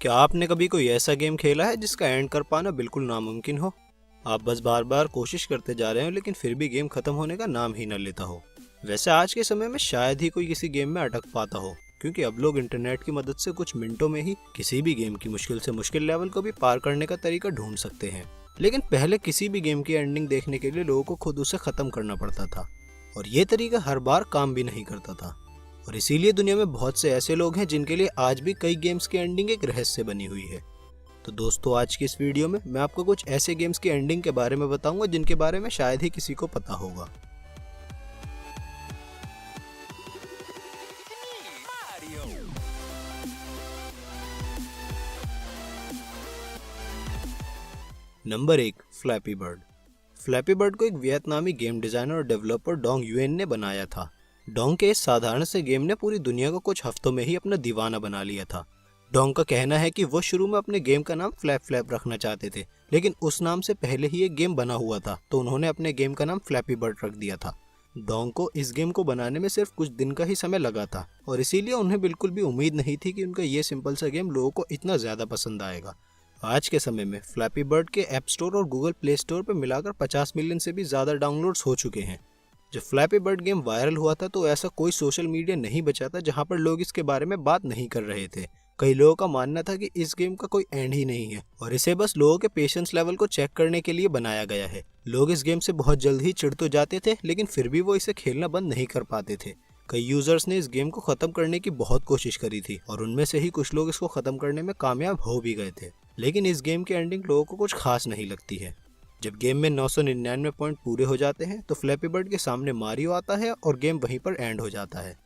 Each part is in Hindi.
क्या आपने कभी कोई ऐसा गेम खेला है जिसका एंड कर पाना बिल्कुल नामुमकिन हो? आप बस बार बार कोशिश करते जा रहे हो लेकिन फिर भी गेम खत्म होने का नाम ही न लेता हो। वैसे आज के समय में शायद ही कोई किसी गेम में अटक पाता हो, क्योंकि अब लोग इंटरनेट की मदद से कुछ मिनटों में ही किसी भी गेम की मुश्किल से मुश्किल लेवल को भी पार करने का तरीका ढूंढ सकते हैं। लेकिन पहले किसी भी गेम की एंडिंग देखने के लिए लोगों को खुद उसे खत्म करना पड़ता था, और ये तरीका हर बार काम भी नहीं करता था। और इसीलिए दुनिया में बहुत से ऐसे लोग हैं जिनके लिए आज भी कई गेम्स की एंडिंग एक रहस्य बनी हुई है। तो दोस्तों, आज की इस वीडियो में मैं आपको कुछ ऐसे गेम्स की एंडिंग के बारे में बताऊंगा जिनके बारे में शायद ही किसी को पता होगा। Number 1, flappy bird. Flappy bird को एक वियतनामी गेम डिजाइनर और डेवलपर डोंग युएन ने बनाया था। डोंग के इस साधारण से गेम ने पूरी दुनिया को कुछ हफ्तों में ही अपना दीवाना बना लिया था। डोंग का कहना है कि वो शुरू में अपने गेम का नाम फ्लैप फ्लैप रखना चाहते थे, लेकिन उस नाम से पहले ही एक गेम बना हुआ था, तो उन्होंने अपने गेम का नाम फ्लैपी बर्ड रख दिया था। डोंग को इस गेम को बनाने में सिर्फ कुछ दिन का ही समय लगा था, और इसीलिए उन्हें बिल्कुल भी उम्मीद नहीं थी कि उनका ये सिंपल सा गेम लोगों को इतना ज्यादा पसंद आएगा। आज के समय में फ्लैपी बर्ड के ऐप स्टोर और गूगल प्ले स्टोर पर मिलाकर 50 मिलियन से भी ज्यादा डाउनलोड्स हो चुके हैं। जब फ्लैपी बर्ड गेम वायरल हुआ था तो ऐसा कोई सोशल मीडिया नहीं बचा था जहां पर लोग इसके बारे में बात नहीं कर रहे थे। कई लोगों का मानना था कि इस गेम का कोई एंड ही नहीं है और इसे बस लोगों के पेशेंस लेवल को चेक करने के लिए बनाया गया है। लोग इस गेम से बहुत जल्द ही चिढ़ तो जाते थे, लेकिन फिर भी वो इसे खेलना बंद नहीं कर पाते थे। कई यूजर्स ने इस गेम को खत्म करने की बहुत कोशिश करी थी और उनमें से ही कुछ लोग इसको खत्म करने में कामयाब हो भी गए थे, लेकिन इस गेम की एंडिंग लोगों को कुछ खास नहीं लगती है। जब गेम में 999 पॉइंट पूरे हो जाते हैं तो फ्लैपी बर्ड के सामने मारियो आता है और गेम वहीं पर एंड हो जाता है।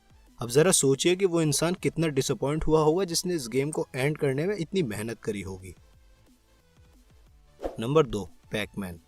अब जरा सोचिए कि वो इंसान कितना डिसअपॉइंट हुआ होगा जिसने इस गेम को एंड करने में इतनी मेहनत करी होगी। Number 2, Pac-Man.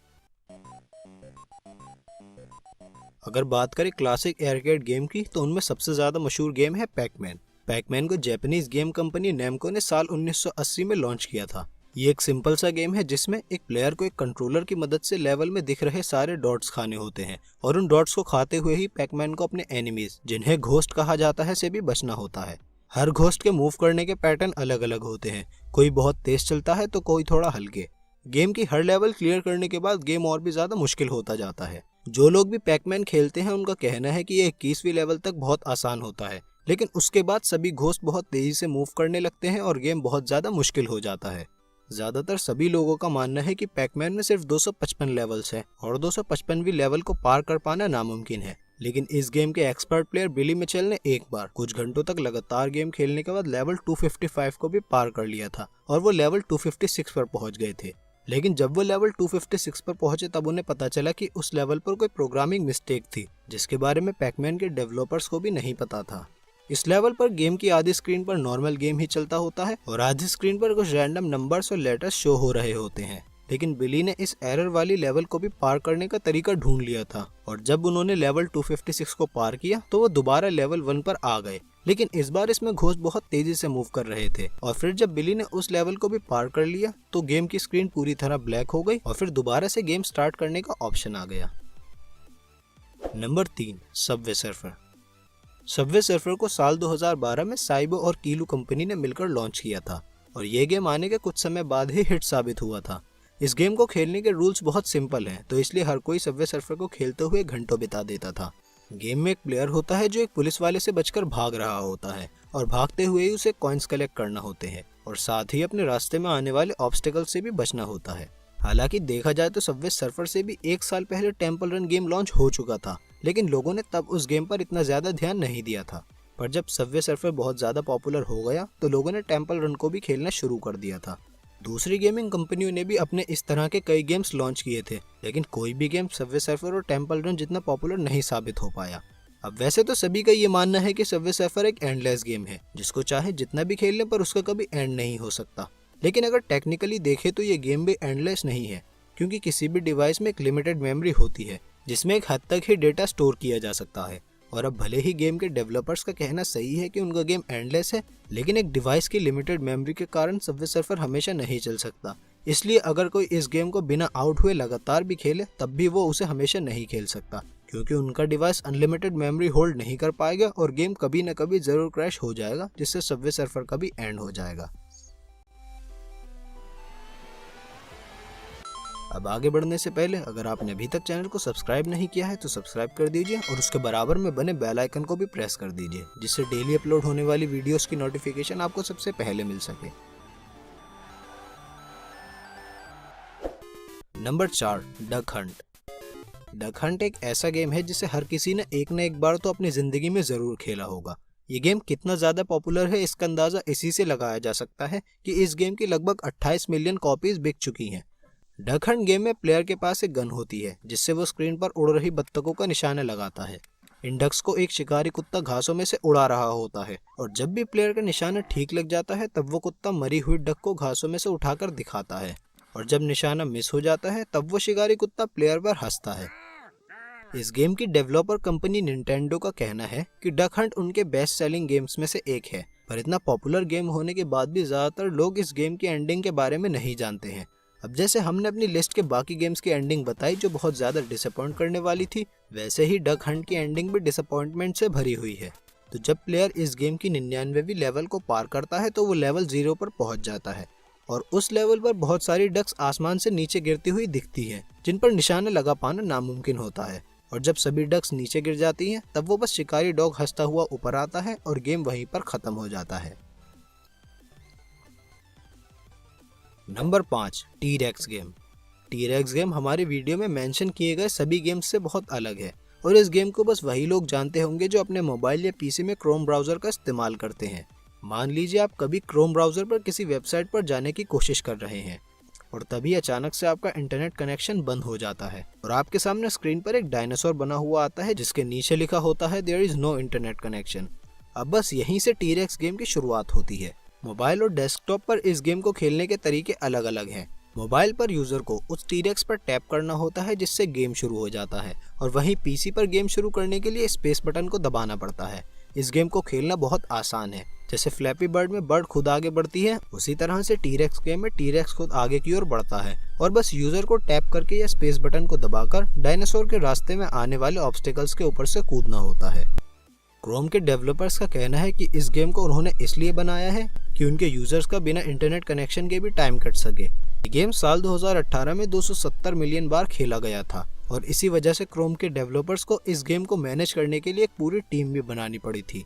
अगर बात करें क्लासिक आर्केड गेम की तो उनमें सबसे ज्यादा मशहूर गेम है पैकमैन। पैकमैन को जापानीज गेम कंपनी नेमको ने साल 1980 में लॉन्च किया था। ये एक सिंपल सा गेम है जिसमें एक प्लेयर को एक कंट्रोलर की मदद से लेवल में दिख रहे सारे डॉट्स खाने होते हैं, और उन डॉट्स को खाते हुए ही पैकमैन को अपने एनिमीज, जिन्हें घोस्ट कहा जाता है, से भी बचना होता है। हर घोस्ट के मूव करने के पैटर्न अलग अलग होते हैं, कोई बहुत तेज चलता है तो कोई थोड़ा हल्के। गेम की हर लेवल क्लियर करने के बाद गेम और भी ज्यादा मुश्किल होता जाता है। जो लोग भी पैकमैन खेलते हैं उनका कहना है कि ये 21वीं लेवल तक बहुत आसान होता है, लेकिन उसके बाद सभी घोस्ट बहुत तेजी से मूव करने लगते हैं और गेम बहुत ज्यादा मुश्किल हो जाता है। ज्यादातर सभी लोगों का मानना है कि पैकमैन में सिर्फ 255 लेवल्स हैं और 255वीं लेवल को पार कर पाना नामुमकिन है, लेकिन इस गेम के एक्सपर्ट प्लेयर बिली मिचेल ने एक बार कुछ घंटों तक लगातार गेम खेलने के बाद लेवल 255 को भी पार कर लिया था और वो लेवल 256 पर पहुंच गए थे। लेकिन जब वो लेवल 256 पर पहुंचे तब उन्हें पता चला कि उस लेवल पर कोई प्रोग्रामिंग मिस्टेक थी, जिसके बारे में पैकमैन के डेवलपर्स को भी नहीं पता था। इस लेवल पर गेम की आधी स्क्रीन पर नॉर्मल गेम ही चलता होता है और आधी स्क्रीन पर कुछ रैंडम नंबर्स और लेटर्स शो हो रहे होते हैं, लेकिन बिली ने इस एरर वाली लेवल को भी पार करने का तरीका ढूंढ लिया था, और जब उन्होंने लेवल 256 को पार किया तो वो दोबारा लेवल 1 पर आ गए, लेकिन इस बार इसमें घोस्ट बहुत तेजी से मूव कर रहे थे। और फिर जब बिली ने उस लेवल को भी पार कर लिया तो गेम की स्क्रीन पूरी तरह ब्लैक हो गई और फिर दोबारा से गेम स्टार्ट करने का ऑप्शन आ गया। Number 3, Subway surfer. Subway surfer को साल 2012 में साइबो और कीलू कंपनी ने मिलकर लॉन्च किया था और ये गेम आने के कुछ समय बाद ही हिट साबित हुआ था। इस गेम को खेलने के रूल्स बहुत सिंपल हैं, तो इसलिए हर कोई सबवे सर्फर को खेलते हुए घंटों बिता देता था। गेम में एक प्लेयर होता है जो एक पुलिस वाले से बचकर भाग रहा होता है और भागते हुए ही उसे कॉइन्स कलेक्ट करना होते हैं और साथ ही अपने रास्ते में आने वाले ऑब्स्टेकल से भी बचना होता है। हालांकि देखा जाए तो सबवे सर्फर से भी 1 साल पहले टेम्पल रन गेम लॉन्च हो चुका था, लेकिन लोगों ने तब उस गेम पर इतना ज्यादा ध्यान नहीं दिया था। पर जब सबवे सर्फर बहुत ज्यादा पॉपुलर हो गया तो लोगों ने टेम्पल रन को भी खेलना शुरू कर दिया था। दूसरी गेमिंग कंपनियों ने भी अपने इस तरह के कई गेम्स लॉन्च किए थे, लेकिन कोई भी गेम सबवे सर्फर और टेम्पल रन जितना पॉपुलर नहीं साबित हो पाया। अब वैसे तो सभी का ये मानना है कि सबवे सर्फर एक एंडलेस गेम है, जिसको चाहे जितना भी खेल ले पर उसका कभी एंड नहीं हो सकता। लेकिन अगर टेक्निकली देखें तो ये गेम भी एंडलेस नहीं है, क्योंकि किसी भी डिवाइस में एक लिमिटेड मेमोरी होती है जिसमें एक हद तक ही डेटा स्टोर किया जा सकता है। और अब भले ही गेम के डेवलपर्स का कहना सही है कि उनका गेम एंडलेस है, लेकिन एक डिवाइस की लिमिटेड मेमोरी के कारण सबवे सर्फर हमेशा नहीं चल सकता। इसलिए अगर कोई इस गेम को बिना आउट हुए लगातार भी खेले तब भी वो उसे हमेशा नहीं खेल सकता, क्योंकि उनका डिवाइस अनलिमिटेड मेमोरी होल्ड नहीं कर पाएगा और गेम कभी न कभी जरूर क्रैश हो जाएगा, जिससे सबवे सर्फर का भी एंड हो जाएगा। अब आगे बढ़ने से पहले अगर आपने अभी तक चैनल को सब्सक्राइब नहीं किया है तो सब्सक्राइब कर दीजिए और उसके बराबर में बने बेल आइकन को भी प्रेस कर दीजिए, जिससे डेली अपलोड होने वाली वीडियोस की नोटिफिकेशन आपको सबसे पहले मिल सके। Number 4, duck Hunt. Duck Hunt एक ऐसा गेम है जिसे हर किसी ने एक न एक बार तो अपनी जिंदगी में जरूर खेला होगा। ये गेम कितना ज्यादा पॉपुलर है इसका अंदाजा इसी से लगाया जा सकता है कि इस गेम की लगभग 28 मिलियन कॉपीज बिक चुकी हैं। डक हंट गेम में प्लेयर के पास एक गन होती है जिससे वो स्क्रीन पर उड़ रही बत्तखों का निशाना लगाता है। इन डक्स को एक शिकारी कुत्ता घासों में से उड़ा रहा होता है और जब भी प्लेयर का निशाना ठीक लग जाता है तब वो कुत्ता मरी हुई डक को घासों में से उठाकर दिखाता है और जब निशाना मिस हो जाता है तब वो शिकारी कुत्ता प्लेयर पर हंसता है। इस गेम की डेवलपर कंपनी निंटेंडो का कहना है कि डक हंट उनके बेस्ट सेलिंग गेम्स में से एक है, पर इतना पॉपुलर गेम होने के बाद भी ज्यादातर लोग इस गेम की एंडिंग के बारे में नहीं जानते हैं। अब जैसे हमने अपनी लिस्ट के बाकी गेम्स की एंडिंग बताई जो बहुत ज्यादा डिसअपॉइंट करने वाली थी, वैसे ही डक हंट की एंडिंग भी डिसअपॉइंटमेंट से भरी हुई है। तो जब प्लेयर इस गेम की 99वीं लेवल को पार करता है तो वो लेवल 0 पर पहुंच जाता है और उस लेवल पर बहुत सारी डक्स आसमान से नीचे गिरती हुई दिखती हैं, जिन पर निशाना लगा पाना नामुमकिन होता है। और जब सभी डक्स नीचे गिर जाती हैं तब वो बस शिकारी डॉग हंसता हुआ ऊपर आता है और गेम वहीं पर खत्म हो जाता है। Number 5, T-rex game. T-rex game हमारे वीडियो में मेंशन किए गए सभी गेम्स से बहुत अलग है और इस गेम को बस वही लोग जानते होंगे जो अपने मोबाइल या पीसी में क्रोम ब्राउजर का इस्तेमाल करते हैं। मान लीजिए आप कभी क्रोम ब्राउजर पर किसी वेबसाइट पर जाने की कोशिश कर रहे हैं और तभी अचानक से आपका इंटरनेट कनेक्शन बंद हो जाता है और आपके सामने स्क्रीन पर एक डायनासोर बना हुआ आता है जिसके नीचे लिखा होता है there is no internet connection. अब बस यहीं से टी-रेक्स गेम की शुरुआत होती है। मोबाइल और डेस्कटॉप पर इस गेम को खेलने के तरीके अलग अलग हैं। मोबाइल पर यूजर को उस टी-रेक्स पर टैप करना होता है जिससे गेम शुरू हो जाता है और वहीं पीसी पर गेम शुरू करने के लिए स्पेस बटन को दबाना पड़ता है। इस गेम को खेलना बहुत आसान है। जैसे फ्लैपी बर्ड में बर्ड खुद आगे बढ़ती है, उसी तरह से टी-रेक्स गेम में टी-रेक्स खुद आगे की ओर बढ़ता है और बस यूजर को टैप करके या स्पेस बटन को दबाकर डायनासोर के रास्ते में आने वाले ऑब्स्टिकल्स के ऊपर से कूदना होता है। क्रोम के डेवलपर्स का कहना है कि इस गेम को उन्होंने इसलिए बनाया है कि उनके यूजर्स का बिना इंटरनेट कनेक्शन के भी टाइम कट सके। ये गेम साल 2018 में 270 मिलियन बार खेला गया था और इसी वजह से क्रोम के डेवलपर्स को इस गेम को मैनेज करने के लिए एक पूरी टीम भी बनानी पड़ी थी।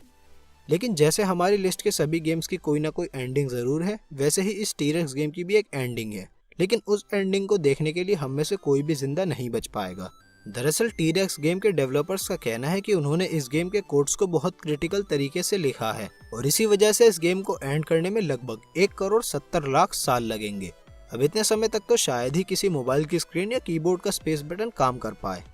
लेकिन जैसे हमारी लिस्ट के सभी गेम्स की कोई ना कोई एंडिंग जरूर है, वैसे ही इस टी-रेक्स गेम की भी एक एंडिंग है, लेकिन उस एंडिंग को देखने के लिए हम में से कोई भी जिंदा नहीं बच पाएगा। दरअसल टी-रेक्स गेम के डेवलपर्स का कहना है कि उन्होंने इस गेम के कोड्स को बहुत क्रिटिकल तरीके से लिखा है और इसी वजह से इस गेम को एंड करने में लगभग 1 करोड़ 70 लाख साल लगेंगे। अब इतने समय तक तो शायद ही किसी मोबाइल की स्क्रीन या कीबोर्ड का स्पेस बटन काम कर पाए।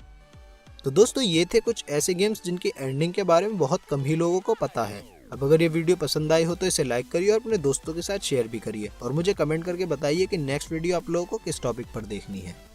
तो दोस्तों ये थे कुछ ऐसे गेम्स जिनकी एंडिंग के बारे में बहुत कम ही लोगों को पता है। अब अगर ये वीडियो पसंद आई हो तो इसे लाइक करिए और अपने दोस्तों के साथ शेयर भी करिए और मुझे कमेंट करके बताइए कि नेक्स्ट वीडियो आप लोगों को किस टॉपिक पर देखनी है।